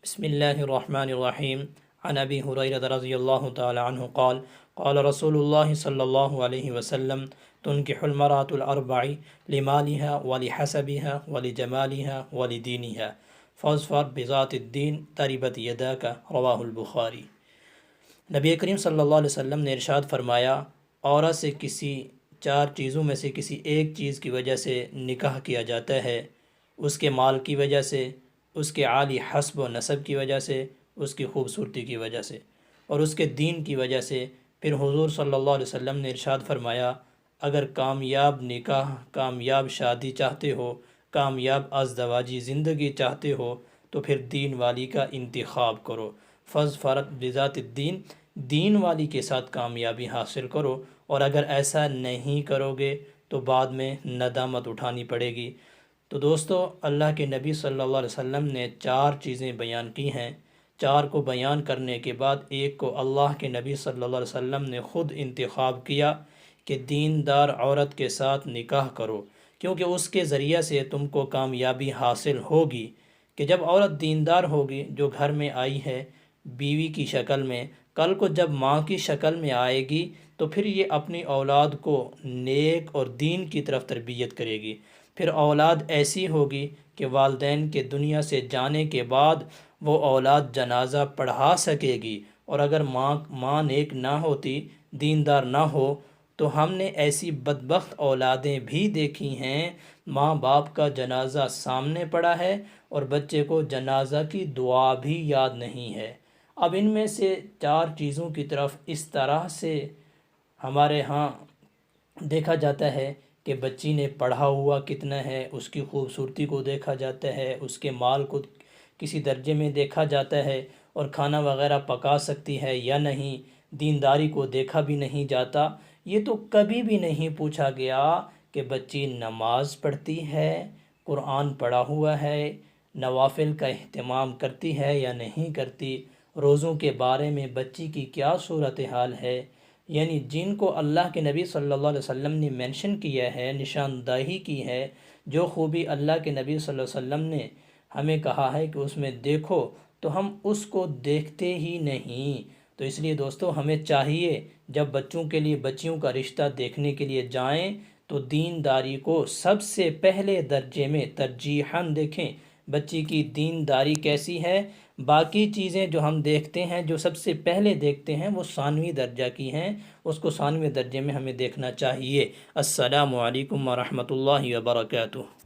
بسم الله الرحمن الرحيم. عن أبي هريرة رضي الله تعالى عنه قال قال رسول الله صلى الله عليه وسلم تنكح المرأة الأربع لمالها ولحسبها ولجمالها ولدينها فاظفر بذات الدين تربت يداك رواہ البخاری۔ نبی کریم صلی اللہ علیہ وسلم نے ارشاد فرمایا، عورت سے کسی چار چیزوں میں سے کسی ایک چیز کی وجہ سے نکاح کیا جاتا ہے، اس کے مال کی وجہ سے، اس کے عالی حسب و نسب کی وجہ سے، اس کی خوبصورتی کی وجہ سے، اور اس کے دین کی وجہ سے۔ پھر حضور صلی اللہ علیہ وسلم نے ارشاد فرمایا، اگر کامیاب نکاح، کامیاب شادی چاہتے ہو، کامیاب ازدواجی زندگی چاہتے ہو تو پھر دین والی کا انتخاب کرو۔ فاظفر بذات الدین، دین والی کے ساتھ کامیابی حاصل کرو، اور اگر ایسا نہیں کرو گے تو بعد میں ندامت اٹھانی پڑے گی۔ تو دوستو، اللہ کے نبی صلی اللہ علیہ وسلم نے چار چیزیں بیان کی ہیں۔ چار کو بیان کرنے کے بعد ایک کو اللہ کے نبی صلی اللہ علیہ وسلم نے خود انتخاب کیا کہ دیندار عورت کے ساتھ نکاح کرو، کیونکہ اس کے ذریعہ سے تم کو کامیابی حاصل ہوگی۔ کہ جب عورت دیندار ہوگی، جو گھر میں آئی ہے بیوی کی شکل میں، کل کو جب ماں کی شکل میں آئے گی تو پھر یہ اپنی اولاد کو نیک اور دین کی طرف تربیت کرے گی۔ پھر اولاد ایسی ہوگی کہ والدین کے دنیا سے جانے کے بعد وہ اولاد جنازہ پڑھا سکے گی، اور اگر ماں نیک نہ ہوتی، دیندار نہ ہو، تو ہم نے ایسی بدبخت اولادیں بھی دیکھی ہیں، ماں باپ کا جنازہ سامنے پڑا ہے اور بچے کو جنازہ کی دعا بھی یاد نہیں ہے۔ اب ان میں سے چار چیزوں کی طرف اس طرح سے ہمارے ہاں دیکھا جاتا ہے کہ بچی نے پڑھا ہوا کتنا ہے، اس کی خوبصورتی کو دیکھا جاتا ہے، اس کے مال کو کسی درجے میں دیکھا جاتا ہے، اور کھانا وغیرہ پکا سکتی ہے یا نہیں، دینداری کو دیکھا بھی نہیں جاتا۔ یہ تو کبھی بھی نہیں پوچھا گیا کہ بچی نماز پڑھتی ہے، قرآن پڑھا ہوا ہے، نوافل کا اہتمام کرتی ہے یا نہیں کرتی، روزوں کے بارے میں بچی کی کیا صورتحال ہے۔ یعنی جن کو اللہ کے نبی صلی اللہ علیہ وسلم نے مینشن کیا ہے، نشاندہی کی ہے، جو خوبی اللہ کے نبی صلی اللہ علیہ وسلم نے ہمیں کہا ہے کہ اس میں دیکھو، تو ہم اس کو دیکھتے ہی نہیں۔ تو اس لیے دوستو، ہمیں چاہیے جب بچوں کے لیے بچیوں کا رشتہ دیکھنے کے لیے جائیں تو دینداری کو سب سے پہلے درجے میں ترجیحاً دیکھیں، بچی کی دینداری کیسی ہے۔ باقی چیزیں جو ہم دیکھتے ہیں، جو سب سے پہلے دیکھتے ہیں، وہ ثانوی درجہ کی ہیں، اس کو ثانوی درجے میں ہمیں دیکھنا چاہیے۔ السلام علیکم ورحمۃ اللہ وبرکاتہ۔